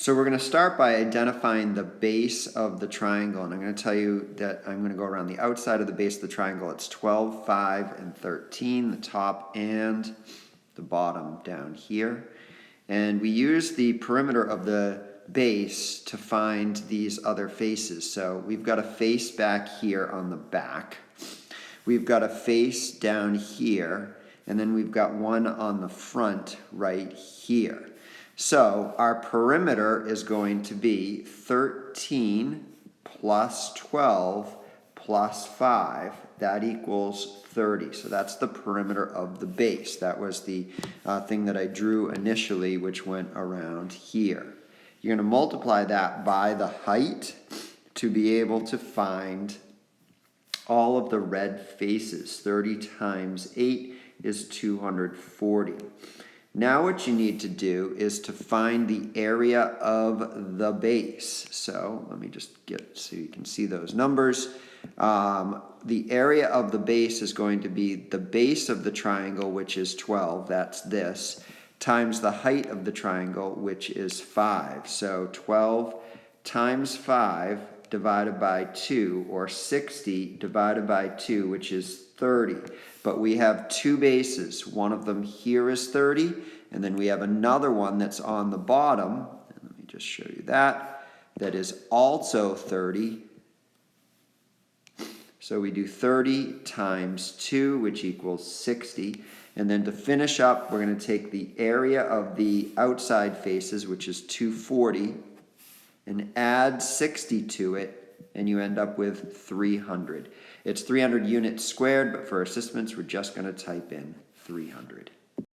So we're going to start by identifying the base of the triangle, and I'm going to tell you that I'm going to go around the outside of the base of the triangle. It's 12, 5, and 13, the top and the bottom down here. And we use the perimeter of the base to find these other faces. So we've got a face back here on the back. We've got a face down here, and then we've got one on the front right here. So our perimeter is going to be 13 plus 12 plus 5. That equals 30. So that's the perimeter of the base. That was the thing that I drew initially, which went around here. You're going to multiply that by the height to be able to find all of the red faces. 30 times 8 is 240. Now what you need to do is to find the area of the base. So let me just get so you can see those numbers. The area of the base is going to be the base of the triangle, which is 12, that's this, times the height of the triangle, which is 5. So 12 times 5 divided by 2, or 60 divided by 2, which is 30. But we have two bases. One of them here is 30, and then we have another one that's on the bottom. And let me just show you that. That is also 30. So we do 30 times 2, which equals 60. And then to finish up, we're going to take the area of the outside faces, which is 240, and add 60 to it, and you end up with 300. It's 300 units squared, but for assistance, we're just going to type in 300.